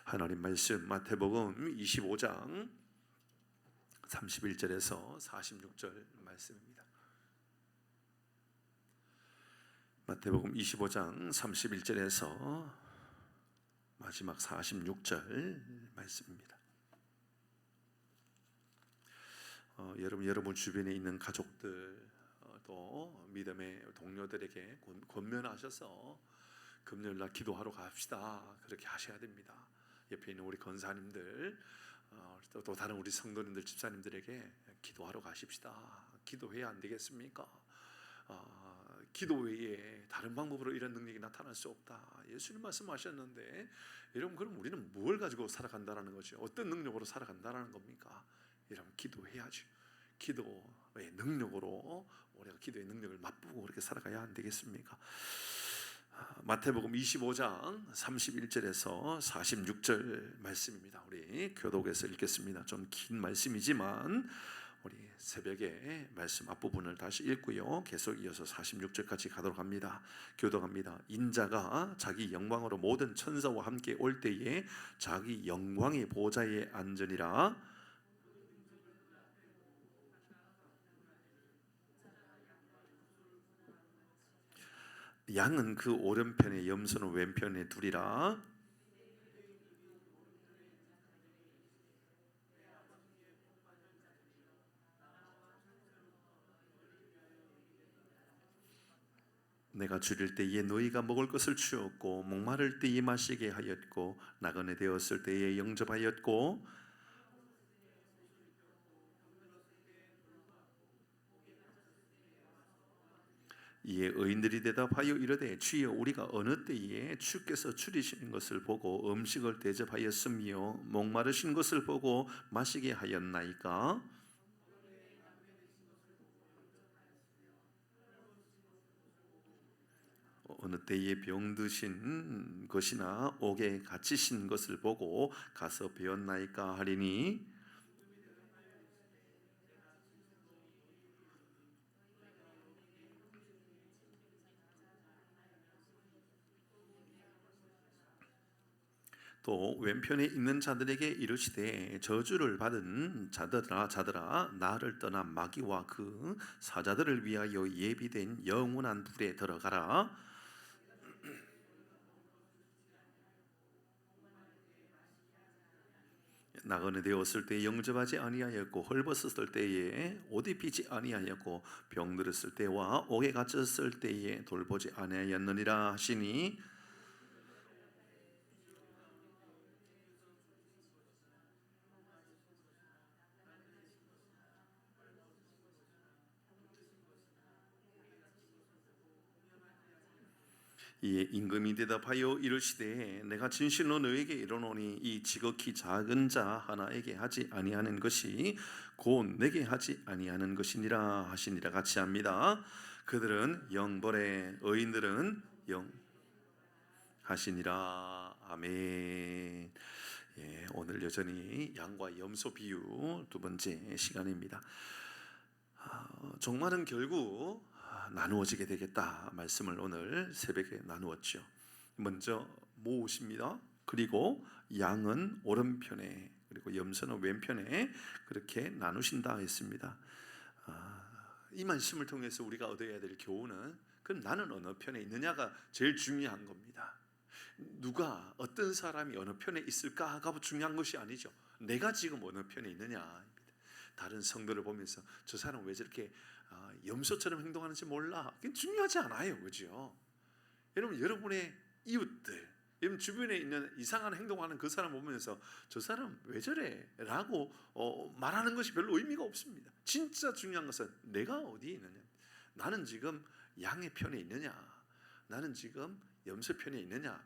하나님 말씀 마태복음 25장 31절에서 46절 말씀입니다. 마태복음 25장 31절에서 마지막 46절 말씀입니다. 여러분 주변에 있는 가족들 또 믿음의 동료들에게 권면하셔서 금요일날 기도하러 갑시다, 그렇게 하셔야 됩니다. 옆에 있는 우리 권사님들 또 다른 우리 성도님들 집사님들에게 기도하러 가십시다. 기도해야 안 되겠습니까? 기도 외에 다른 방법으로 이런 능력이 나타날 수 없다. 예수님 말씀하셨는데, 여러분 그럼 우리는 뭘 가지고 살아간다는 거죠? 어떤 능력으로 살아간다는 겁니까? 여러분 기도해야죠. 기도의 능력으로 우리가 기도의 능력을 맛보고 그렇게 살아가야 안 되겠습니까? 마태복음 25장 31절에서 46절 말씀입니다. 우리 교독에서 읽겠습니다. 좀 긴 말씀이지만 우리 새벽에 말씀 앞부분을 다시 읽고요, 계속 이어서 46절까지 가도록 합니다. 교독합니다. 인자가 자기 영광으로 모든 천사와 함께 올 때에 자기 영광의 보좌에 앉으니라. 양은 그 오른편에, 염소는 왼편에 두리라. 내가 줄일 때에 너희가 먹을 것을 주었고, 목마를 때에 마시게 하였고, 나그네 되었을 때에 영접하였고, 이에 의인들이 대답하여 이르되 주여, 우리가 어느 때에 주께서 줄이신 것을 보고 음식을 대접하였으며 목마르신 것을 보고 마시게 하였나이까? 어느 때에 병드신 것이나 옥에 갇히신 것을 보고 가서 배웠나이까 하리니, 또 왼편에 있는 자들에게 이르시되 저주를 받은 자들아 나를 떠나 마귀와 그 사자들을 위하여 예비된 영원한 불에 들어가라. 나그네 되었을 때에 영접하지 아니하였고, 헐벗었을 때에 옷 입히지 아니하였고, 병들었을 때와 옥에 갇혔을 때에 돌보지 아니하였느니라 하시니, 이에 임금이 대답하여 이르시되 내가 진실로 너에게 이르노니 이 지극히 작은 자 하나에게 하지 아니하는 것이 곧 내게 하지 아니하는 것이니라 하시니라. 같이 합니다. 그들은 영벌에, 의인들은 영 하시니라. 아멘. 예, 오늘 여전히 양과 염소 비유 두 번째 시간입니다. 종말은 결국 나누어지게 되겠다 말씀을 오늘 새벽에 나누었죠. 먼저 모으십니다. 그리고 양은 오른편에, 그리고 염소는 왼편에 그렇게 나누신다 했습니다. 이 말씀을 통해서 우리가 얻어야 될 교훈은, 그럼 나는 어느 편에 있느냐가 제일 중요한 겁니다. 누가, 어떤 사람이 어느 편에 있을까가 중요한 것이 아니죠. 내가 지금 어느 편에 있느냐. 다른 성도를 보면서 저 사람 왜 저렇게 염소처럼 행동하는지 몰라, 그게 중요하지 않아요. 그죠? 여러분, 여러분의 이웃들, 여러분 주변에 있는 이상한 행동하는 그 사람 보면서 저 사람 왜 저래? 라고 말하는 것이 별로 의미가 없습니다. 진짜 중요한 것은 내가 어디에 있느냐. 나는 지금 양의 편에 있느냐, 나는 지금 염소 편에 있느냐,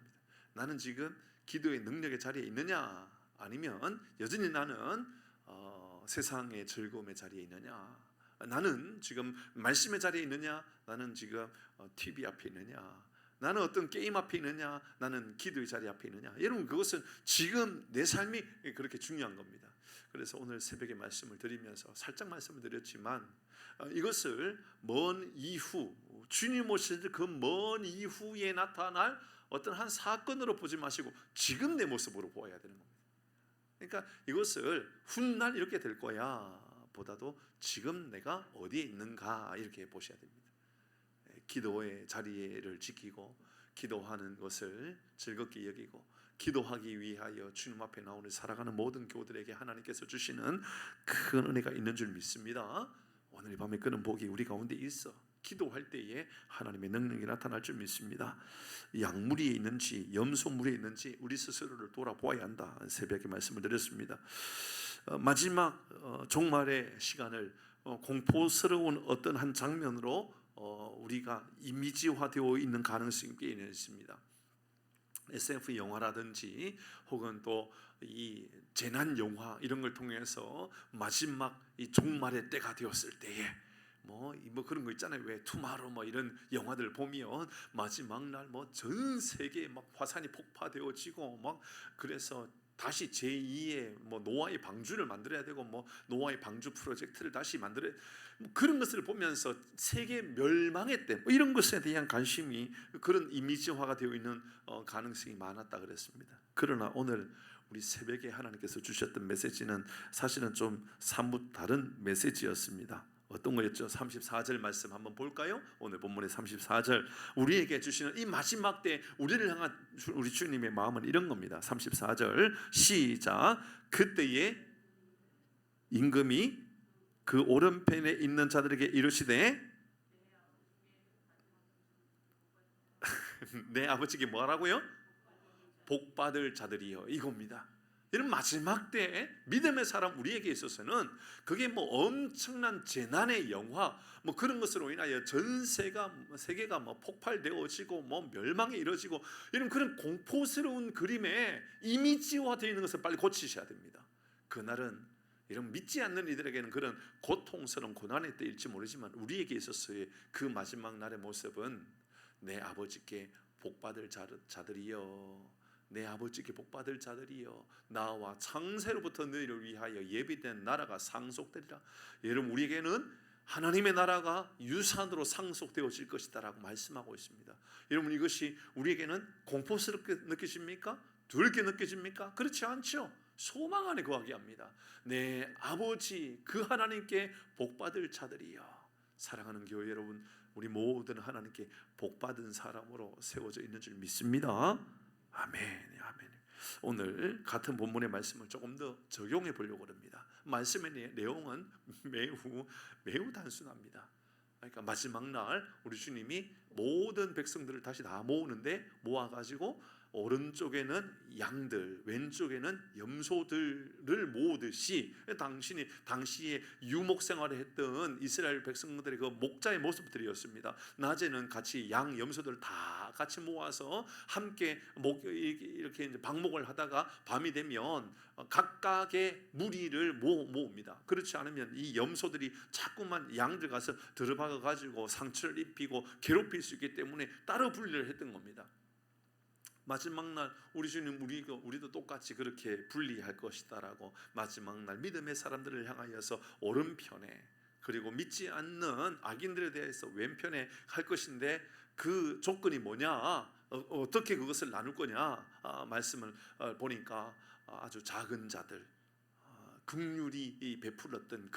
나는 지금 기도의 능력의 자리에 있느냐, 아니면 여전히 나는 세상의 즐거움의 자리에 있느냐, 나는 지금 말씀의 자리에 있느냐, 나는 지금 TV 앞에 있느냐, 나는 어떤 게임 앞에 있느냐, 나는 기도의 자리 앞에 있느냐. 여러분, 그것은 지금 내 삶이 그렇게 중요한 겁니다. 그래서 오늘 새벽에 말씀을 드리면서 살짝 말씀을 드렸지만, 이것을 먼 이후, 주님 오실 그 먼 이후에 나타날 어떤 한 사건으로 보지 마시고 지금 내 모습으로 보아야 되는 겁니다. 그러니까 이것을 훗날 이렇게 될 거야 보다도 지금 내가 어디에 있는가 이렇게 보셔야 됩니다. 기도의 자리를 지키고 기도하는 것을 즐겁게 여기고 기도하기 위하여 주님 앞에 나오는 살아가는 모든 교우들에게 하나님께서 주시는 큰 은혜가 있는 줄 믿습니다. 오늘 이 밤에 그런 복이 우리 가운데 있어 기도할 때에 하나님의 능력이 나타날 줄 믿습니다. 약물이 있는지 염소물이 있는지 우리 스스로를 돌아보아야 한다. 새벽에 말씀을 드렸습니다. 마지막 종말의 시간을 공포스러운 어떤 한 장면으로 우리가 이미지화되어 있는 가능성이 꽤 있습니다. SF 영화라든지 혹은 또 이 재난 영화 이런 걸 통해서 마지막 이 종말의 때가 되었을 때에 뭐 그런 거 있잖아요. 왜 투마로 뭐 이런 영화들 보면 마지막 날 뭐 전 세계에 막 화산이 폭파되어지고 막 그래서 다시 제2의 뭐 노아의 방주를 만들어야 되고 뭐 노아의 방주 프로젝트를 다시 만들어야 뭐 그런 것을 보면서 세계 멸망의 때 뭐 이런 것에 대한 관심이 그런 이미지화가 되어 있는 가능성이 많았다 그랬습니다. 그러나 오늘 우리 새벽에 하나님께서 주셨던 메시지는 사실은 좀 사뭇 다른 메시지였습니다. 어떤 거였죠? 34절 말씀 한번 볼까요? 오늘 본문의 34절 우리에게 주시는 이 마지막 때 우리를 향한 우리 주님의 마음은 이런 겁니다. 34절 시작. 그때에 임금이 그 오른편에 있는 자들에게 이르시되 내 아버지께 뭐라고요? 복받을 자들이요 이겁니다. 이런 마지막 때에 믿음의 사람 우리에게 있어서는 그게 뭐 엄청난 재난의 영화 뭐 그런 것으로 인하여 전 세계가 뭐 폭발되어지고 뭐 멸망에 이르지고 이런 그런 공포스러운 그림에 이미지화되어 있는 것을 빨리 고치셔야 됩니다. 그날은 이런 믿지 않는 이들에게는 그런 고통스러운 고난의 때일지 모르지만 우리에게 있어서의 그 마지막 날의 모습은 내 아버지께 복받을 자들이여 내 아버지께 복받을 자들이여 나와 창세로부터 너희를 위하여 예비된 나라가 상속되리라. 여러분 우리에게는 하나님의 나라가 유산으로 상속되어질 것이다 라고 말씀하고 있습니다. 여러분 이것이 우리에게는 공포스럽게 느껴집니까? 두렵게 느껴집니까? 그렇지 않죠. 소망 안에 거하게 합니다. 내 아버지 그 하나님께 복받을 자들이여. 사랑하는 교회 여러분 우리 모든 하나님께 복받은 사람으로 세워져 있는 줄 믿습니다. 아멘, 아멘. 오늘 같은 본문의 말씀을 조금 더 적용해 보려고 합니다. 말씀의 내용은 매우 단순합니다. 그러니까 마지막 날 우리 주님이 모든 백성들을 다시 다 모으는데 모아가지고 오른쪽에는 양들, 왼쪽에는 염소들을 모으듯이 당시에 유목 생활을 했던 이스라엘 백성들의 그 목자의 모습들이었습니다. 낮에는 같이 양, 염소들 다 같이 모아서 함께 이렇게 이제 방목을 하다가 밤이 되면 각각의 무리를 모읍니다. 그렇지 않으면 이 염소들이 자꾸만 양들 가서 들어박아 가지고 상처를 입히고 괴롭힐 수 있기 때문에 따로 분리를 했던 겁니다. 마지막 날 우리 주님 우리도 똑같이 그렇게 분리할 것이다라고 마지막 날 믿음의 사람들을 향하여서 오른편에 그리고 믿지 않는 악인들에 대해서 왼편에 할 것인데 그 조건이 뭐냐? 어떻게 그것을 나눌 거냐? 말씀을 보니까 아주 작은 자들 긍휼이 베풀었던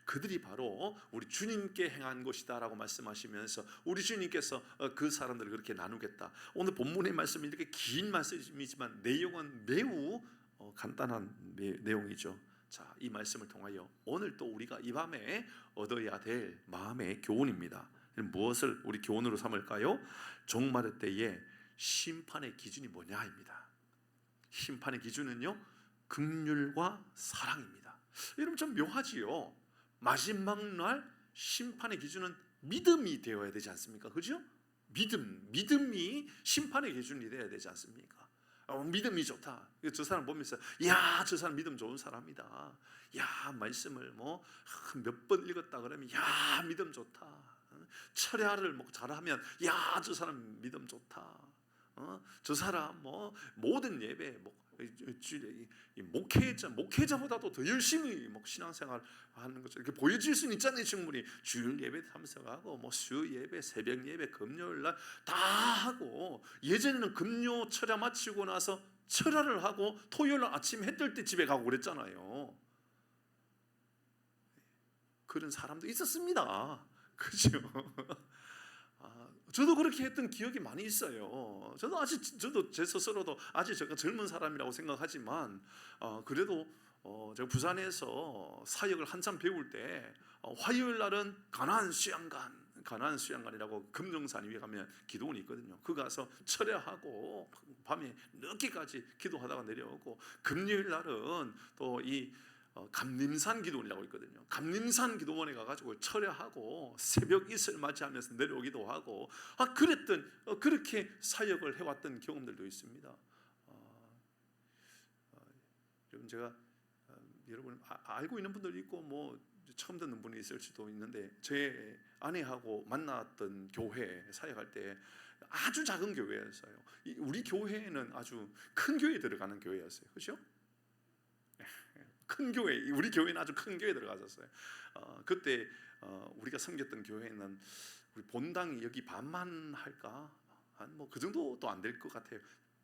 그들이 바로 우리 주님께 행한 것이다라고 말씀하시면서 우리 주님께서 그 사람들을 그렇게 나누겠다. 오늘 본문의 말씀이 이렇게 긴 말씀이지만 내용은 매우 간단한 내용이죠. 자, 이 말씀을 통하여 오늘 또 우리가 이 밤에 얻어야 될 마음의 교훈입니다. 무엇을 우리 교훈으로 삼을까요? 종말의 때에 심판의 기준이 뭐냐입니다. 심판의 기준은요 긍휼과 사랑입니다. 여러분 좀 묘하지요. 마지막 날 심판의 기준은 믿음이 되어야 되지 않습니까? 그죠? 믿음이 심판의 기준이 되어야 되지 않습니까? 믿음이 좋다. 저 사람 보면서 야, 저 사람 믿음 좋은 사람이다. 야, 말씀을 뭐 몇 번 읽었다 그러면 야, 믿음 좋다. 철야를 뭐 잘하면 야, 저 사람 믿음 좋다. 저 사람 뭐 모든 예배 목회자보다도 더 열심히 뭐 신앙생활 하는 것처럼 이렇게 보여질 수는 있잖아요. 충분히 주일 예배 참석하고 뭐 수 예배, 새벽 예배, 금요일 날 다 하고, 예전에는 금요 철야 마치고 나서 철야를 하고 토요일 날 아침 해 뜰 때 집에 가고 그랬잖아요. 그런 사람도 있었습니다. 그죠? 저도 그렇게 했던 기억이 많이 있어요. 저도 제 스스로도 아직 제가 젊은 사람이라고 생각하지만, 그래도 제가 부산에서 사역을 한참 배울 때 화요일 날은 가나안 수양관이라고 금정산 위에 가면 기도원이 있거든요. 그 가서 철야하고 밤에 늦게까지 기도하다가 내려오고, 금요일 날은 또 이 감림산 기도원이라고 있거든요. 감림산 기도원에 가가지고 철야하고 새벽 이슬 맞이하면서 내려오기도 하고, 그렇게 사역을 해왔던 경험들도 있습니다. 여러분, 제가 여러분 알고 있는 분들 있고 뭐 처음 듣는 분이 있을지도 있는데, 제 아내하고 만났던 교회 사역할 때 아주 작은 교회였어요. 우리 교회는 아주 큰 교회에 들어가는 교회였어요. 그렇죠? 큰 교회, 우리 교회는 아주 큰 교회에 들어갔었어요. 그때 우리가 섬겼던 교회는 우리 본당이 여기 반만 할까? 한 뭐 그 정도도 안 될 것 같아요.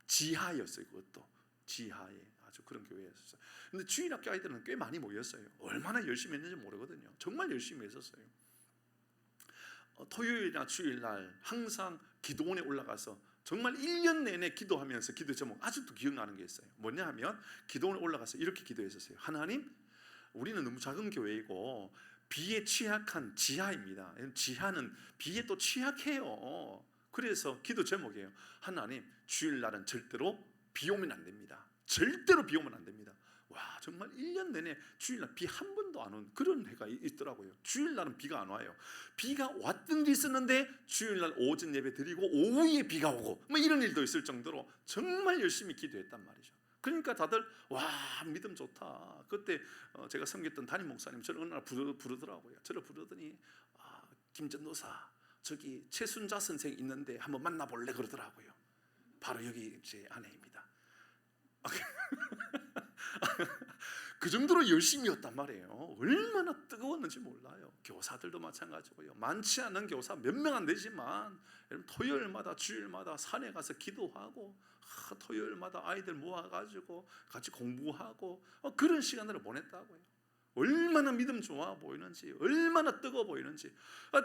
지하였어요. 그것도 지하에 아주 그런 교회였어요. 근데 주일학교 아이들은 꽤 많이 모였어요. 얼마나 열심히 했는지 모르거든요. 정말 열심히 했었어요. 토요일이나 주일날 항상 기도원에 올라가서 정말 1년 내내 기도하면서 기도 제목 아직도 기억나는 게 있어요. 뭐냐 하면 기도원에 올라가서 이렇게 기도했었어요. 하나님, 우리는 너무 작은 교회이고 비에 취약한 지하입니다. 지하는 비에 또 취약해요. 그래서 기도 제목이에요. 하나님, 주일날은 절대로 비 오면 안 됩니다. 절대로 비 오면 안 됩니다. 와, 정말 1년 내내 주일날 비 한 번도 안 온 그런 해가 있더라고요. 주일날은 비가 안 와요. 비가 왔던 일이 있었는데 주일날 오전 예배 드리고 오후에 비가 오고 뭐 이런 일도 있을 정도로 정말 열심히 기도했단 말이죠. 그러니까 다들 와, 믿음 좋다. 그때 제가 섬겼던 담임 목사님 저를 어느 날 부르더라고요. 저를 부르더니 김전도사, 저기 최순자 선생 있는데 한번 만나볼래 그러더라고요. 바로 여기 제 아내입니다. 그 정도로 열심히였단 말이에요. 얼마나 뜨거웠는지 몰라요. 교사들도 마찬가지고요. 많지 않은 교사 몇 명 안 되지만 여러분, 토요일마다 주일마다 산에 가서 기도하고, 토요일마다 아이들 모아가지고 같이 공부하고 그런 시간들을 보냈다고요. 얼마나 믿음 좋아 보이는지, 얼마나 뜨거워 보이는지.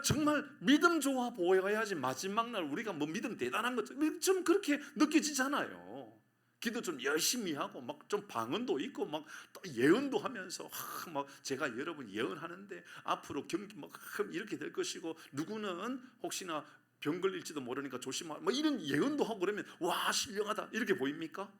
정말 믿음 좋아 보여야지 마지막 날 우리가 뭐 믿음 대단한 것 좀 그렇게 느껴지잖아요. 기도 좀 열심히 하고 막 좀 방언도 있고 막 또 예언도 하면서 막 제가 여러분 예언하는데 앞으로 경기 막 이렇게 될 것이고, 누구는 혹시나 병 걸릴지도 모르니까 조심하라 뭐 이런 예언도 하고 그러면 와, 신령하다 이렇게 보입니까?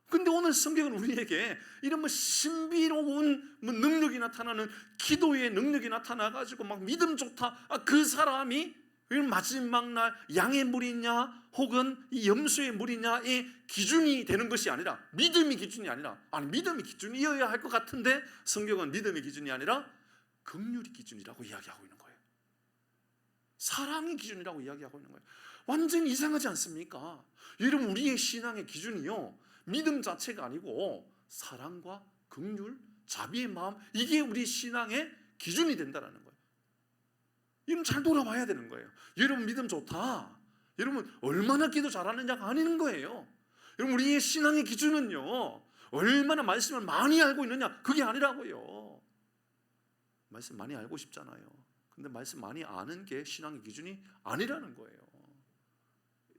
근데 오늘 성경은 우리에게 이런 뭐 신비로운 뭐 능력이 나타나는, 기도의 능력이 나타나가지고 막 믿음 좋다, 그 사람이 마지막 날 양의 물이냐 혹은 이 염소의 물이냐의 기준이 되는 것이 아니라, 믿음이 기준이 아니라, 믿음이 기준이어야 할 것 같은데 성경은 믿음의 기준이 아니라 긍휼이 기준이라고 이야기하고 있는 거예요. 사랑이 기준이라고 이야기하고 있는 거예요. 완전히 이상하지 않습니까? 여러분, 우리의 신앙의 기준이요, 믿음 자체가 아니고 사랑과 긍휼, 자비의 마음, 이게 우리 신앙의 기준이 된다는 거예요. 여러분, 잘 돌아봐야 되는 거예요. 여러분 믿음 좋다, 여러분 얼마나 기도 잘하느냐가 아닌 거예요. 여러분, 우리의 신앙의 기준은요, 얼마나 말씀을 많이 알고 있느냐, 그게 아니라고요. 말씀 많이 알고 싶잖아요. 근데 말씀 많이 아는 게 신앙의 기준이 아니라는 거예요.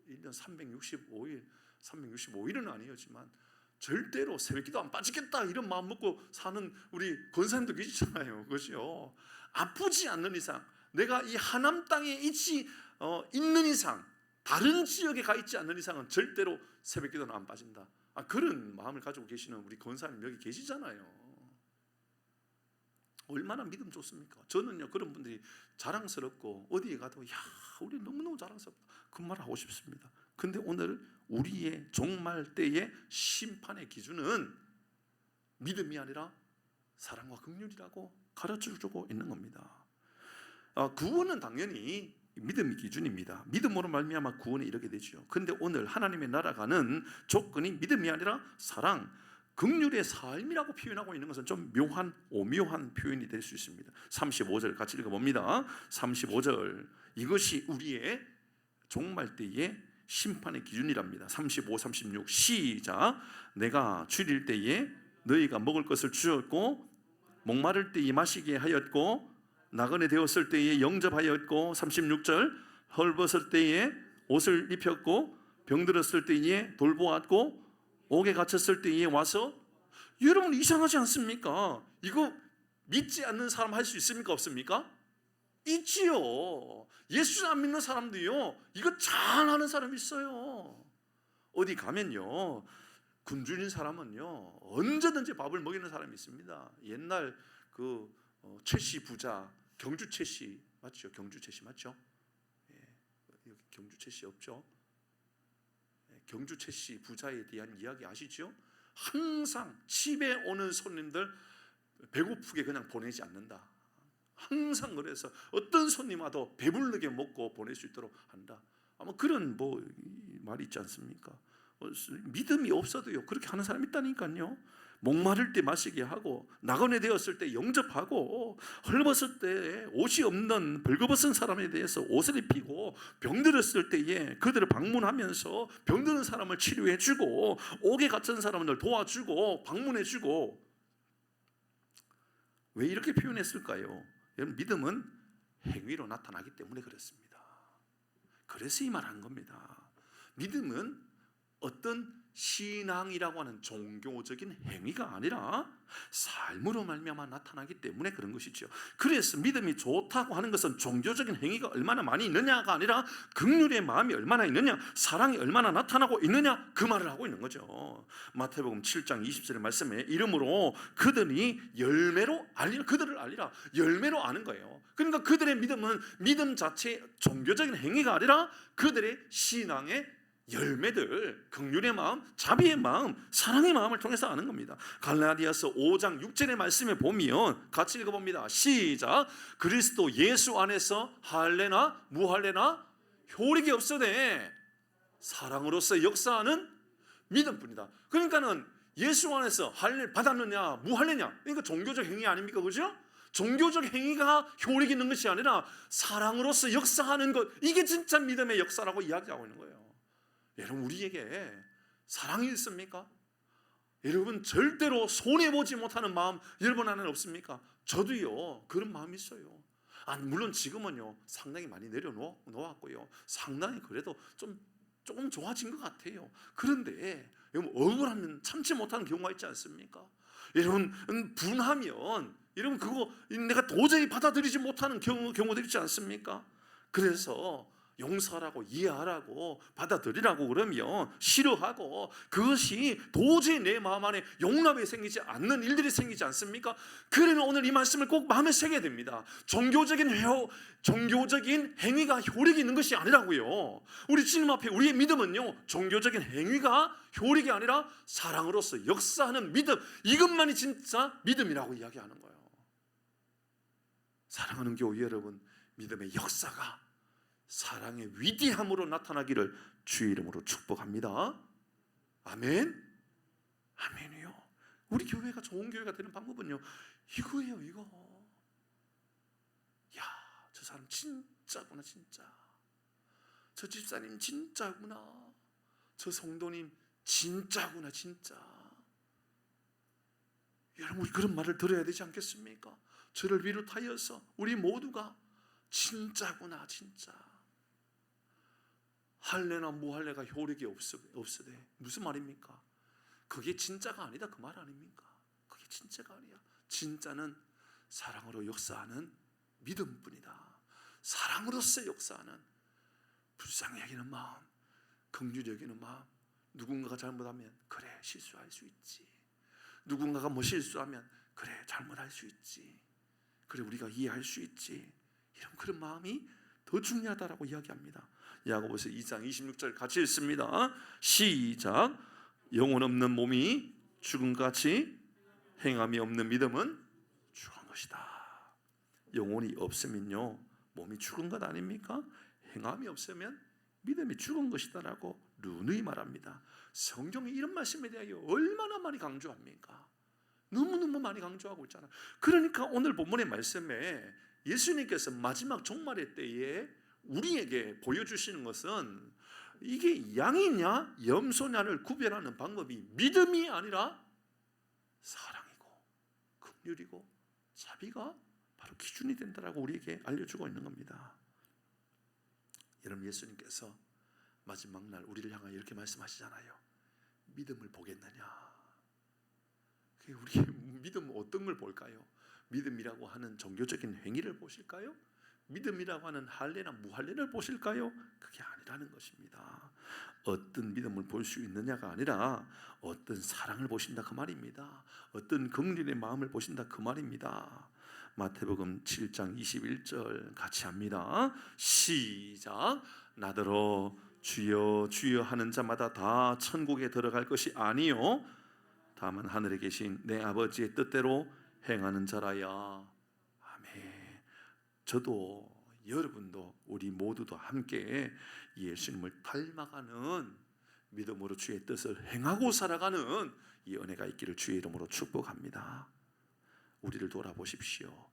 1년 365일은 아니었지만 절대로 새벽기도 안 빠지겠다 이런 마음 먹고 사는 우리 권사님도 계시잖아요. 그렇죠? 아프지 않는 이상, 내가 이 하남 땅에 있는 이상, 다른 지역에 가 있지 않는 이상은 절대로 새벽기도는 안 빠진다. 그런 마음을 가지고 계시는 우리 권사님 여기 계시잖아요. 얼마나 믿음 좋습니까? 저는요, 그런 분들이 자랑스럽고 어디에 가도 야, 우리 너무너무 자랑스럽다 그 말 하고 싶습니다. 근데 오늘 우리의 종말 때의 심판의 기준은 믿음이 아니라 사랑과 긍휼이라고 가르쳐주고 있는 겁니다. 구원은 당연히 믿음이 기준입니다. 믿음으로 말미암아 구원에 이르게 되죠. 그런데 오늘 하나님의 나라가는 조건이 믿음이 아니라 사랑, 긍휼의 삶이라고 표현하고 있는 것은 좀 묘한, 오묘한 표현이 될 수 있습니다. 35절 같이 읽어봅니다. 35절, 이것이 우리의 종말 때의 심판의 기준이랍니다. 35, 36 시작. 내가 줄일 때에 너희가 먹을 것을 주었고, 목마를 때에 마시게 하였고, 나그네 되었을 때에 영접하였고, 36절, 헐벗을 때에 옷을 입혔고, 병들었을 때에 돌보았고, 옥에 갇혔을 때에 와서. 여러분, 이상하지 않습니까? 이거 믿지 않는 사람 할 수 있습니까? 없습니까? 있지요. 예수 안 믿는 사람도요, 이거 잘하는 사람이 있어요. 어디 가면요, 굶주린 사람은요 언제든지 밥을 먹이는 사람이 있습니다. 옛날 그 최씨 부자, 경주 최씨 맞죠? 경주 최씨 맞죠? 예, 경주 최씨 없죠? 경주 최씨 부자에 대한 이야기 아시죠? 항상 집에 오는 손님들 배고프게 그냥 보내지 않는다. 항상 그래서 어떤 손님 와도 배부르게 먹고 보낼 수 있도록 한다. 아마 그런 말이 있지 않습니까? 믿음이 없어도요 그렇게 하는 사람이 있다니까요. 목마를 때 마시게 하고, 나그네 되었을 때 영접하고, 헐벗을 때 옷이 없는 벌거벗은 사람에 대해서 옷을 입히고, 병들었을 때에 그들을 방문하면서 병드는 사람을 치료해주고, 옥에 갇힌 사람을 도와주고 방문해주고. 왜 이렇게 표현했을까요? 여러분, 믿음은 행위로 나타나기 때문에 그렇습니다. 그래서 이 말한 겁니다. 믿음은 어떤 신앙이라고 하는 종교적인 행위가 아니라 삶으로 말미암아 나타나기 때문에 그런 것이죠. 그래서 믿음이 좋다고 하는 것은 종교적인 행위가 얼마나 많이 있느냐가 아니라 긍휼의 마음이 얼마나 있느냐, 사랑이 얼마나 나타나고 있느냐, 그 말을 하고 있는 거죠. 마태복음 7장 20절의 말씀에 이름으로 그들이 열매로 알리라, 그들을 알리라, 열매로 아는 거예요. 그러니까 그들의 믿음은 믿음 자체 종교적인 행위가 아니라 그들의 신앙의 열매들, 긍휼의 마음, 자비의 마음, 사랑의 마음을 통해서 아는 겁니다. 갈라디아서 5장 6절의 말씀에 보면 같이 읽어봅니다. 시작. 그리스도 예수 안에서 할례나 무할례나 효력이 없으되 사랑으로서 역사하는 믿음뿐이다. 그러니까는 예수 안에서 할례 받았느냐 무할례냐, 그러니까 종교적 행위 아닙니까? 그죠? 종교적 행위가 효력이 있는 것이 아니라 사랑으로서 역사하는 것, 이게 진짜 믿음의 역사라고 이야기하고 있는 거예요. 여러분, 우리에게 사랑이 있습니까? 여러분, 절대로 손해보지 못하는 마음 여러분 안에 없습니까? 저도요 그런 마음이 있어요. 물론 지금은요 상당히 많이 내려놓았고요, 상당히 그래도 조금 좋아진 것 같아요. 그런데 여러분, 억울하면 참지 못하는 경우가 있지 않습니까? 여러분, 분하면 여러분 그거 내가 도저히 받아들이지 못하는 경우도 있지 않습니까? 그래서 용서하라고, 이해하라고, 받아들이라고 그러면 싫어하고, 그것이 도저히 내 마음 안에 용납이 생기지 않는 일들이 생기지 않습니까? 그러면 오늘 이 말씀을 꼭 마음에 새겨야 됩니다. 종교적인 행위가 효력이 있는 것이 아니라고요. 우리 주님 앞에 우리의 믿음은요 종교적인 행위가 효력이 아니라 사랑으로서 역사하는 믿음, 이것만이 진짜 믿음이라고 이야기하는 거예요. 사랑하는 교회 여러분, 믿음의 역사가 사랑의 위대함으로 나타나기를 주의 이름으로 축복합니다. 아멘. 아멘이요. 우리 교회가 좋은 교회가 되는 방법은요 이거예요. 이거. 야, 저 사람 진짜구나, 진짜. 저 집사님 진짜구나. 저 성도님 진짜구나, 진짜. 여러분, 우리 그런 말을 들어야 되지 않겠습니까? 저를 비롯하여서 우리 모두가 진짜구나, 진짜. 할례나 무할례가 효력이 없으되 무슨 말입니까? 그게 진짜가 아니다, 그 말 아닙니까? 그게 진짜가 아니야. 진짜는 사랑으로 역사하는 믿음뿐이다. 사랑으로서 역사하는, 불쌍히 여기는 마음, 긍휼히 여기는 마음. 누군가가 잘못하면 그래, 실수할 수 있지. 누군가가 실수하면 그래, 잘못할 수 있지. 그래, 우리가 이해할 수 있지. 이런 그런 마음이 더 중요하다라고 이야기합니다. 야고보서 2장 26절 같이 읽습니다. 시작. 영혼 없는 몸이 죽음같이 행함이 없는 믿음은 죽은 것이다. 영혼이 없으면요 몸이 죽은 것 아닙니까? 행함이 없으면 믿음이 죽은 것이다라고 누누이 말합니다. 성경에 이런 말씀에 대하여 얼마나 많이 강조합니까? 너무너무 많이 강조하고 있잖아요. 그러니까 오늘 본문의 말씀에 예수님께서 마지막 종말의 때에 우리에게 보여주시는 것은 이게 양이냐 염소냐를 구별하는 방법이 믿음이 아니라 사랑이고 긍휼이고 자비가 바로 기준이 된다라고 우리에게 알려주고 있는 겁니다. 여러분, 예수님께서 마지막 날 우리를 향하여 이렇게 말씀하시잖아요. 믿음을 보겠느냐? 우리 믿음은 어떤 걸 볼까요? 믿음이라고 하는 종교적인 행위를 보실까요? 믿음이라고 하는 할례나 무할례를 보실까요? 그게 아니라는 것입니다. 어떤 믿음을 볼 수 있느냐가 아니라 어떤 사랑을 보신다 그 말입니다. 어떤 긍휼의 마음을 보신다 그 말입니다. 마태복음 7장 21절 같이 합니다. 시작. 나더러 주여 주여 하는 자마다 다 천국에 들어갈 것이 아니요 다만 하늘에 계신 내 아버지의 뜻대로 행하는 자라야. 아멘. 저도 여러분도 우리 모두도 함께 예수님을 닮아가는 믿음으로 주의 뜻을 행하고 살아가는 이 은혜가 있기를 주의 이름으로 축복합니다. 우리를 돌아보십시오.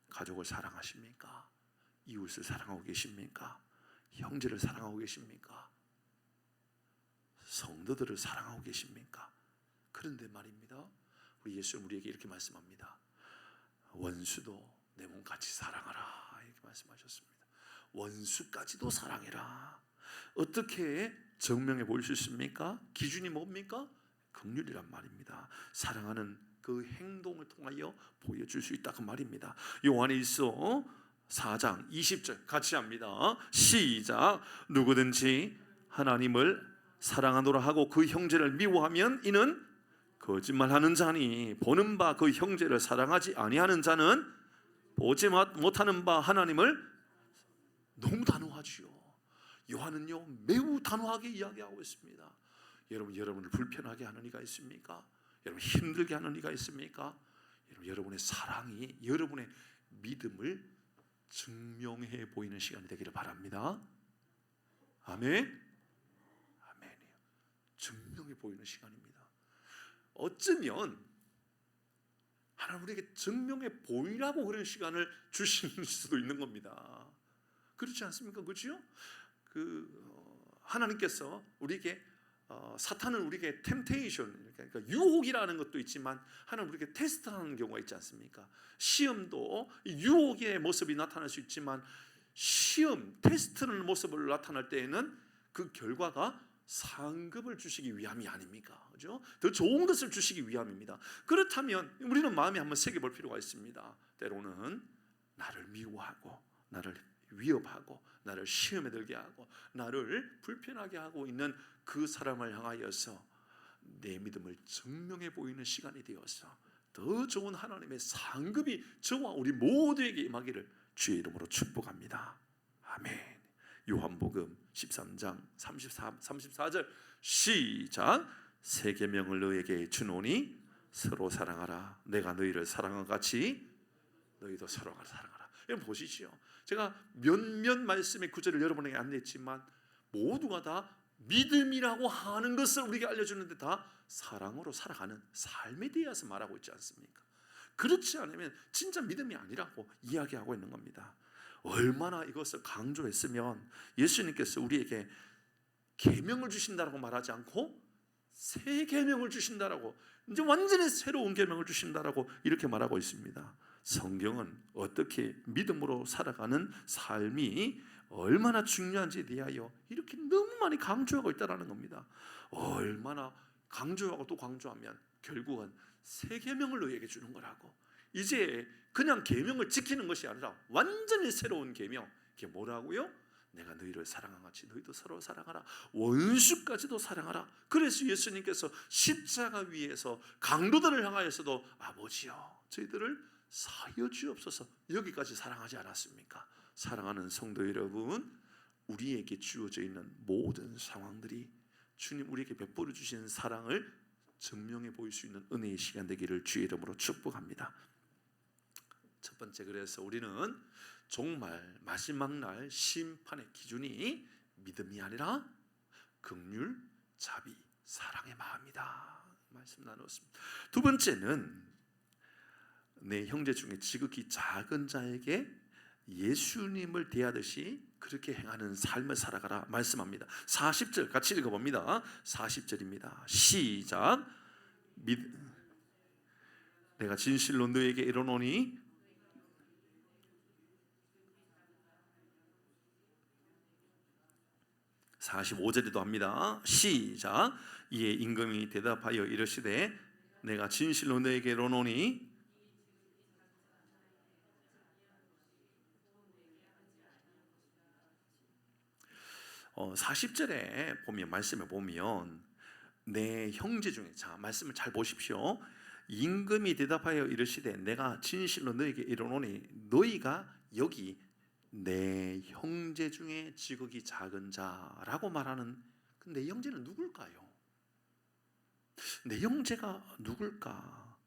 가족을 사랑하십니까? 이웃을 사랑하고 계십니까? 형제를 사랑하고 계십니까? 성도들을 사랑하고 계십니까? 그런데 말입니다, 우리 예수님 우리에게 이렇게 말씀합니다. 원수도 내 몸같이 사랑하라 이렇게 말씀하셨습니다. 원수까지도 사랑해라. 어떻게 증명해 보일 수 있습니까? 기준이 뭡니까? 긍휼이란 말입니다. 사랑하는 그 행동을 통하여 보여줄 수 있다 그 말입니다. 요한일서 4장 20절 같이 합니다. 시작. 누구든지 하나님을 사랑하노라 하고 그 형제를 미워하면 이는 거짓말하는 자니 보는 바 그 형제를 사랑하지 아니하는 자는 보지 못하는 바 하나님을. 너무 단호하지요. 요한은요 매우 단호하게 이야기하고 있습니다. 여러분을 불편하게 하는 이가 있습니까? 여러분 힘들게 하는 이가 있습니까? 여러분의 사랑이 여러분의 믿음을 증명해 보이는 시간이 되기를 바랍니다. 아멘. 아멘이요. 증명해 보이는 시간입니다. 어쩌면 하나님 우리에게 증명해 보이라고 그런 시간을 주실 수도 있는 겁니다. 그렇지 않습니까? 그렇죠? 하나님께서 우리에게 사탄은 우리에게 템테이션, 그러니까 유혹이라는 것도 있지만 하나님 우리에게 테스트하는 경우가 있지 않습니까? 시험도 유혹의 모습이 나타날 수 있지만 시험, 테스트는 모습을 나타날 때에는 그 결과가 상급을 주시기 위함이 아닙니까? 그죠? 더 좋은 것을 주시기 위함입니다. 그렇다면 우리는 마음에 한번 새겨볼 필요가 있습니다. 때로는 나를 미워하고 나를 위협하고 나를 시험에 들게 하고 나를 불편하게 하고 있는 그 사람을 향하여서 내 믿음을 증명해 보이는 시간이 되어서 더 좋은 하나님의 상급이 저와 우리 모두에게 임하기를 주의 이름으로 축복합니다. 아멘. 요한복음 13장 34절 시작. 새 계명을 너에게 주노니 서로 사랑하라. 내가 너희를 사랑한 같이 너희도 서로 사랑하라. 여러분 보시죠. 제가 몇몇 말씀의 구절을 여러분에게 안냈지만 모두가 다 믿음이라고 하는 것을 우리에게 알려주는데 다 사랑으로 살아가는 삶에 대해서 말하고 있지 않습니까? 그렇지 않으면 진짜 믿음이 아니라고 이야기하고 있는 겁니다. 얼마나 이것을 강조했으면 예수님께서 우리에게 계명을 주신다라고 말하지 않고 새 계명을 주신다라고, 이제 완전히 새로운 계명을 주신다라고 이렇게 말하고 있습니다. 성경은 어떻게 믿음으로 살아가는 삶이 얼마나 중요한지에 대하여 이렇게 너무 많이 강조하고 있다는 겁니다. 얼마나 강조하고 또 강조하면 결국은 새 계명을 너희에게 주는 거라고. 이제 그냥 계명을 지키는 것이 아니라 완전히 새로운 계명. 그게 뭐라고요? 내가 너희를 사랑한 같이 너희도 서로 사랑하라. 원수까지도 사랑하라. 그래서 예수님께서 십자가 위에서 강도들을 향하여서도 아버지여 저희들을 사하여 주옵소서 여기까지 사랑하지 않았습니까? 사랑하는 성도 여러분, 우리에게 주어져 있는 모든 상황들이 주님 우리에게 베풀어 주시는 사랑을 증명해 보일 수 있는 은혜의 시간 되기를 주의 이름으로 축복합니다. 첫 번째, 그래서 우리는 정말 마지막 날 심판의 기준이 믿음이 아니라 긍휼, 자비, 사랑의 마음이다. 말씀 나누었습니다. 두 번째는 내 형제 중에 지극히 작은 자에게 예수님을 대하듯이 그렇게 행하는 삶을 살아가라 말씀합니다. 40절 같이 읽어봅니다. 40절입니다. 시작. 내가 진실로 너에게 이르노니 45절에도 합니다. 시작. 이에 임금이 대답하여 이르시되 내가 진실로 너에게 이르노니 40절에 보면 말씀을 보면 내 형제 중에, 자 말씀을 잘 보십시오. 임금이 대답하여 이르시되 내가 진실로 너에게 이르노니 너희가 여기 내 형제 중에 지극히 작은 자라고 말하는 내 형제는 누굴까요? 내 형제가 누굴까?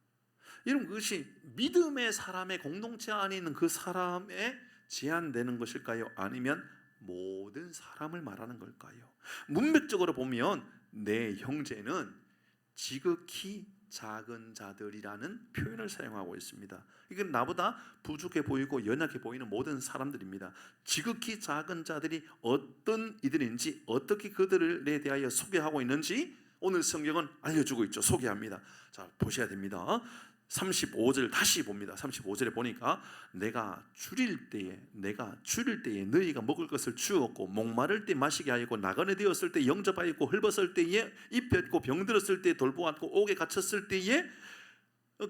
여러분, 그것이 믿음의 사람의 공동체 안에 있는 그 사람에 제한되는 것일까요? 아니면 모든 사람을 말하는 걸까요? 문맥적으로 보면 내 형제는 지극히 작은 자들이라는 표현을 사용하고 있습니다. 이건 나보다 부족해 보이고 연약해 보이는 모든 사람들입니다. 지극히 작은 자들이 어떤 이들인지, 어떻게 그들에 대하여 소개하고 있는지 오늘 성경은 알려주고 있죠. 소개합니다. 자, 보셔야 됩니다. 35절 다시 봅니다. 35절에 보니까 내가 줄일 때에 너희가 먹을 것을 주었고 목마를 때 마시게 하였고 나그네 되었을 때 영접하였고 헐벗을 때에 입혔고 병들었을 때 돌보았고 옥에 갇혔을 때에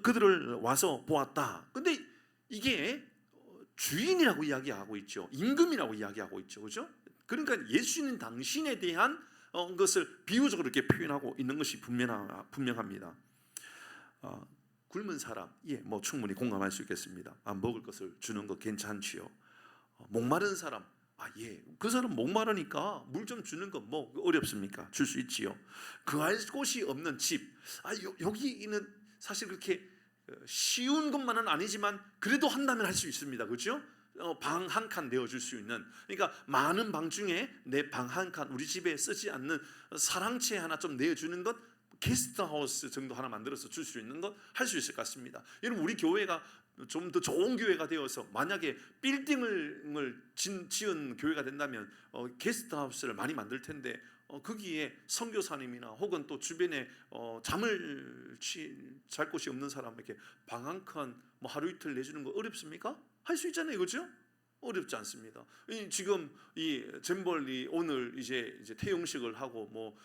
그들을 와서 보았다. 근데 이게 주인이라고 이야기하고 있죠. 임금이라고 이야기하고 있죠. 그렇죠? 그러니까 예수님 당신에 대한 것을 비유적으로 이렇게 표현하고 있는 것이 분명합니다. 굶은 사람, 뭐 충분히 공감할 수 있겠습니다. 먹을 것을 주는 거 괜찮지요. 목마른 사람, 그 사람 목마르니까 물 좀 주는 거 뭐 어렵습니까? 줄 수 있지요. 그할 곳이 없는 집, 여기는 사실 그렇게 쉬운 것만은 아니지만 그래도 한다면 할 수 있습니다. 그렇죠? 방 한 칸 내어줄 수 있는, 그러니까 많은 방 중에 내 방 한 칸, 우리 집에 쓰지 않는 사랑채 하나 좀 내어주는 것, 게스트하우스 정도 하나 만들어서 줄 수 있는 것 할 수 있을 것 같습니다. 여러분, 우리 교회가 좀 더 좋은 교회가 되어서 만약에 빌딩을 지은 교회가 된다면 게스트하우스를 많이 만들 텐데 거기에 선교사님이나 혹은 또 주변에 잠을 잘 곳이 없는 사람에게 방 한 칸 뭐 하루 이틀 내주는 거 어렵습니까? 할 수 있잖아요, 그렇죠? 어렵지 않습니다. 지금 이 잼벌이 오늘 이제 태영식을 하고 뭐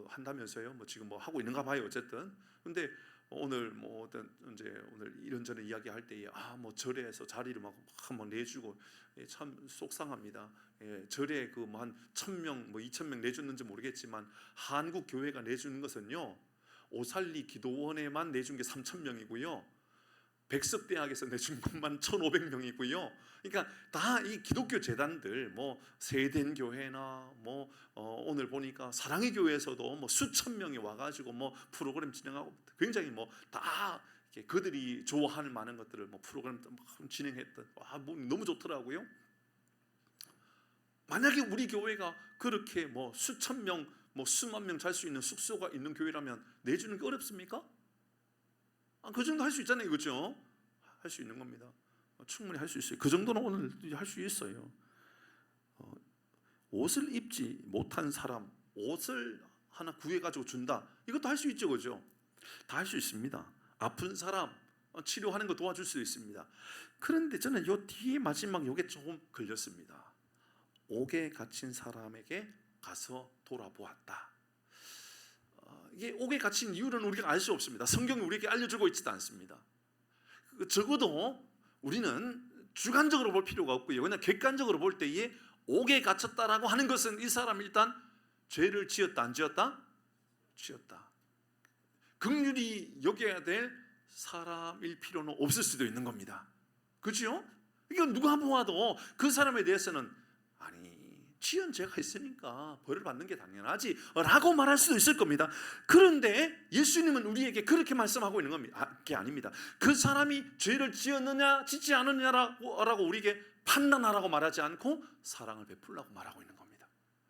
한다면서요? 뭐 지금 뭐 하고 있는가 봐요. 어쨌든 근데 오늘 뭐 어떤 이제 오늘 이런저런 이야기할 때에 뭐 절에서 자리를 막 한번 내주고 참 속상합니다. 절에 그 뭐 한 1,000명 뭐 2,000명 내줬는지 모르겠지만 한국 교회가 내주는 것은요, 오살리 기도원에만 내준 게 3,000명이고요. 백석대학에서 내준 것만 1,500명이고요. 그러니까 다 이 기독교 재단들, 뭐 세덴교회나 뭐 오늘 보니까 사랑의 교회에서도 뭐 수천 명이 와가지고 뭐 프로그램 진행하고 굉장히 뭐 다 그들이 좋아하는 많은 것들을 뭐 프로그램 진행했던, 뭐 너무 좋더라고요. 만약에 우리 교회가 그렇게 뭐 수천 명, 뭐 수만 명 잘 수 있는 숙소가 있는 교회라면 내주는 게 어렵습니까? 그 정도 할 수 있잖아요, 그렇죠? 할 수 있는 겁니다. 충분히 할 수 있어요. 그 정도는 오늘 할 수 있어요. 옷을 입지 못한 사람 옷을 하나 구해가지고 준다, 이것도 할 수 있죠, 그렇죠? 다 할 수 있습니다. 아픈 사람 치료하는 거 도와줄 수 있습니다. 그런데 저는 요 뒤에 마지막 요게 조금 걸렸습니다. 옥에 갇힌 사람에게 가서 돌아보았다. 이게 옥에 갇힌 이유는 우리가 알 수 없습니다. 성경이 우리에게 알려주고 있지도 않습니다. 적어도 우리는 주관적으로 볼 필요가 없고요, 그냥 객관적으로 볼 때에 옥에 갇혔다라고 하는 것은 이 사람이 일단 죄를 지었다, 안 지었다? 지었다. 긍휼히 여겨야 될 사람일 필요는 없을 수도 있는 겁니다. 그렇죠? 이건 누가 보아도 그 사람에 대해서는 지은 죄가 있으니까 벌을 받는 게 당연하지 라고 말할 수도 있을 겁니다. 그런데 예수님은 우리에게 그렇게 말씀하고 있는 겁니다. 게 아닙니다. 그 사람이 죄를 지었느냐 짓지 않느냐라고 우리에게 판단하라고 말하지 않고 사랑을 베풀라고 말하고 있는 겁니다.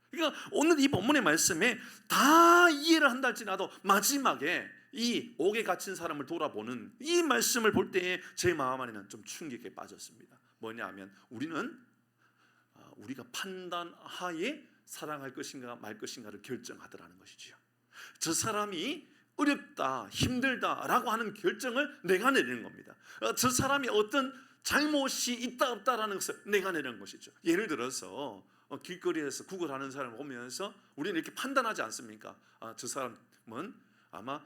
그러니까 오늘 이 본문의 말씀에 다 이해를 한다 할지라도 마지막에 이 옥에 갇힌 사람을 돌아보는 이 말씀을 볼 때에 제 마음 안에는 좀 충격에 빠졌습니다. 뭐냐 하면 우리가 판단하에 사랑할 것인가 말 것인가를 결정하더라는 것이지요. 저 사람이 어렵다 힘들다라고 하는 결정을 내가 내리는 겁니다. 저 사람이 어떤 잘못이 있다 없다라는 것을 내가 내리는 것이죠. 예를 들어서 길거리에서 구걸하는 사람을 보면서 우리는 이렇게 판단하지 않습니까? 저 사람은 아마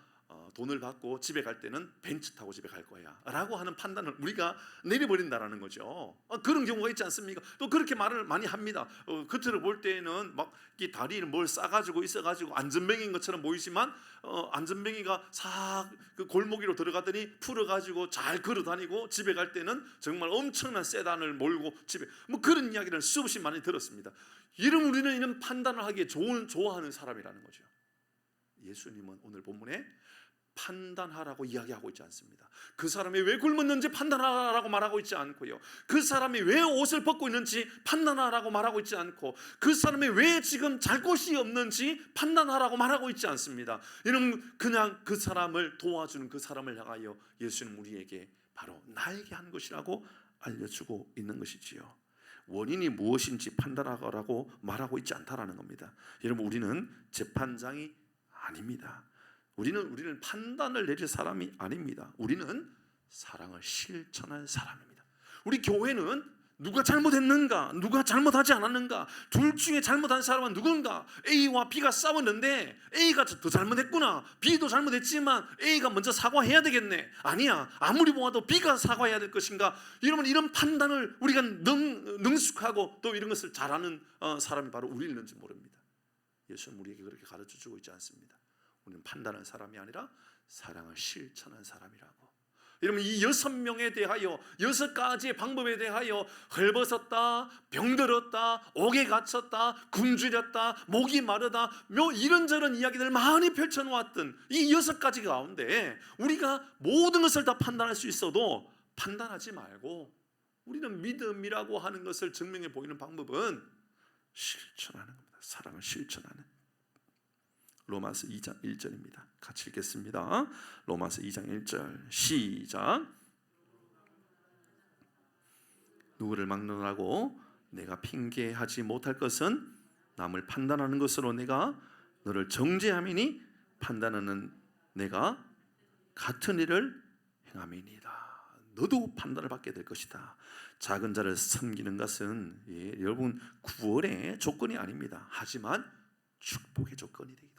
돈을 받고 집에 갈 때는 벤츠 타고 집에 갈 거야 라고 하는 판단을 우리가 내려버린다는 거죠. 그런 경우가 있지 않습니까? 또 그렇게 말을 많이 합니다. 겉으로 볼 때는 막 이 다리를 뭘 싸가지고 있어가지고 안전뱅이인 것처럼 보이지만 안전뱅이가 싹 그 골목으로 들어가더니 풀어가지고 잘 걸어다니고 집에 갈 때는 정말 엄청난 세단을 몰고 집에 뭐 그런 이야기를 수없이 많이 들었습니다. 우리는 이런 판단을 하기에 좋아하는 사람이라는 거죠. 예수님은 오늘 본문에 판단하라고 이야기하고 있지 않습니다. 그 사람이 왜 굶었는지 판단하라고 말하고 있지 않고요. 그 사람이 왜 옷을 벗고 있는지 판단하라고 말하고 있지 않고 그 사람이 왜 지금 잘 곳이 없는지 판단하라고 말하고 있지 않습니다. 이는 그냥 그 사람을 도와주는 그 사람을 향하여 예수는 우리에게 바로 나에게 한 것이라고 알려주고 있는 것이지요. 원인이 무엇인지 판단하라고 말하고 있지 않다라는 겁니다. 여러분, 우리는 재판장이 아닙니다. 우리는 판단을 내릴 사람이 아닙니다. 우리는 사랑을 실천할 사람입니다. 우리 교회는 누가 잘못했는가, 누가 잘못하지 않았는가, 둘 중에 잘못한 사람은 누군가? A와 B가 싸웠는데 A가 더 잘못했구나, B도 잘못했지만 A가 먼저 사과해야 되겠네. 아니야, 아무리 보아도 B가 사과해야 될 것인가? 여러분, 이런 판단을 우리가 능숙하고 또 이런 것을 잘하는 사람이 바로 우리일는지 모릅니다. 예수는 우리에게 그렇게 가르쳐주고 있지 않습니다. 우리는 판단하는 사람이 아니라 사랑을 실천한 사람이라고. 여러분, 이 6명에 대하여 6가지의 방법에 대하여 헐벗었다, 병들었다, 옥에 갇혔다, 굶주렸다, 목이 마르다, 이런저런 이야기들을 많이 펼쳐놓았던 이 6가지 가운데 우리가 모든 것을 다 판단할 수 있어도 판단하지 말고 우리는 믿음이라고 하는 것을 증명해 보이는 방법은 실천하는 겁니다. 사랑을 실천하는. 로마서 2장 1절입니다. 같이 읽겠습니다. 로마서 2장 1절 시작. 누구를 막론하고 내가 핑계하지 못할 것은 남을 판단하는 것으로 내가 너를 정죄함이니 판단하는 내가 같은 일을 행함이니이다. 너도 판단을 받게 될 것이다. 작은 자를 섬기는 것은 여러분 구원의 조건이 아닙니다. 하지만 축복의 조건이 되기도 합니다.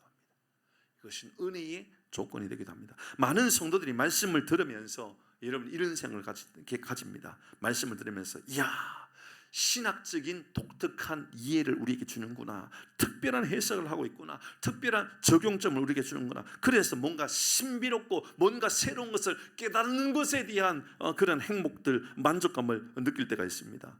이것은 은혜의 조건이 되기도 합니다. 많은 성도들이 말씀을 들으면서 여러분 이런 생각을 가집니다. 말씀을 들으면서 이야, 신학적인 독특한 이해를 우리에게 주는구나, 특별한 해석을 하고 있구나, 특별한 적용점을 우리에게 주는구나. 그래서 뭔가 신비롭고 뭔가 새로운 것을 깨닫는 것에 대한 그런 행복들, 만족감을 느낄 때가 있습니다.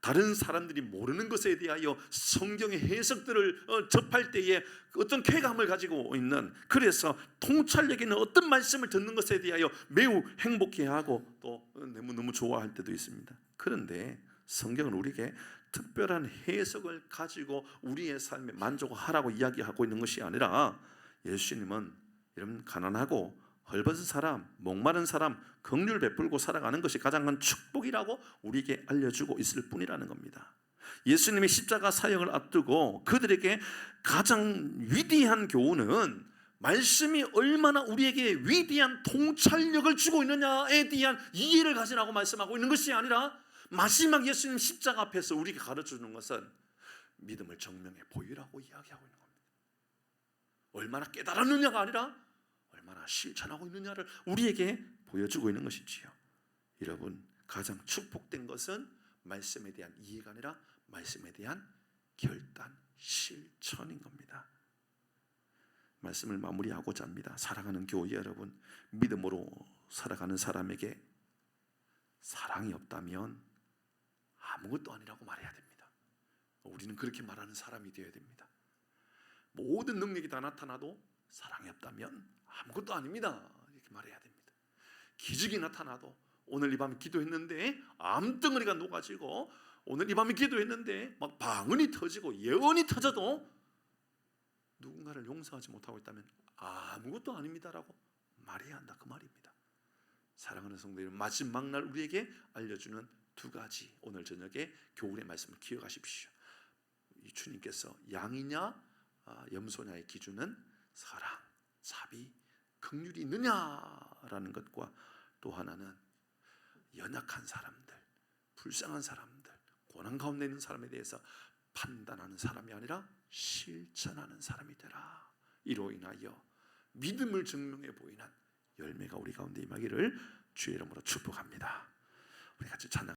다른 사람들이 모르는 것에 대하여 성경의 해석들을 접할 때에 어떤 쾌감을 가지고 있는, 그래서 통찰력 있는 어떤 말씀을 듣는 것에 대하여 매우 행복해하고 또 너무 좋아할 때도 있습니다. 그런데 성경은 우리에게 특별한 해석을 가지고 우리의 삶에 만족하라고 이야기하고 있는 것이 아니라, 예수님은 이런 가난하고 헐벗은 사람, 목마른 사람 긍휼을 베풀고 살아가는 것이 가장 큰 축복이라고 우리에게 알려주고 있을 뿐이라는 겁니다. 예수님의 십자가 사역을 앞두고 그들에게 가장 위대한 교훈은 말씀이 얼마나 우리에게 위대한 통찰력을 주고 있느냐에 대한 이해를 가지라고 말씀하고 있는 것이 아니라, 마지막 예수님 십자가 앞에서 우리에게 가르쳐주는 것은 믿음을 정명해 보이라고 이야기하고 있는 겁니다. 얼마나 깨달았느냐가 아니라 얼마나 실천하고 있느냐를 우리에게 보여주고 있는 것이지요. 여러분, 가장 축복된 것은 말씀에 대한 이해가 아니라 말씀에 대한 결단, 실천인 겁니다. 말씀을 마무리하고자 합니다. 사랑하는 교회 여러분, 믿음으로 살아가는 사람에게 사랑이 없다면 아무것도 아니라고 말해야 됩니다. 우리는 그렇게 말하는 사람이 되어야 됩니다. 모든 능력이 다 나타나도 사랑이 없다면 아무것도 아닙니다. 이렇게 말해야 됩니다. 기적이 나타나도 오늘 이 밤에 기도했는데 암덩어리가 녹아지고 오늘 이 밤에 기도했는데 막 방언이 터지고 예언이 터져도 누군가를 용서하지 못하고 있다면 아무것도 아닙니다라고 말해야 한다, 그 말입니다. 사랑하는 성도 여러분, 마지막 날 우리에게 알려주는 두 가지 오늘 저녁에 교훈의 말씀을 기억하십시오. 이 주님께서 양이냐 염소냐의 기준은 사랑, 자비, 긍휼이 있느냐라는 것과 또 하나는 연약한 사람들, 불쌍한 사람들, 고난 가운데 있는 사람에 대해서 판단하는 사람이 아니라 실천하는 사람이 되라. 이로 인하여 믿음을 증명해 보이는 열매가 우리 가운데 임하기를 주의 이름으로 축복합니다. 우리 같이 찬양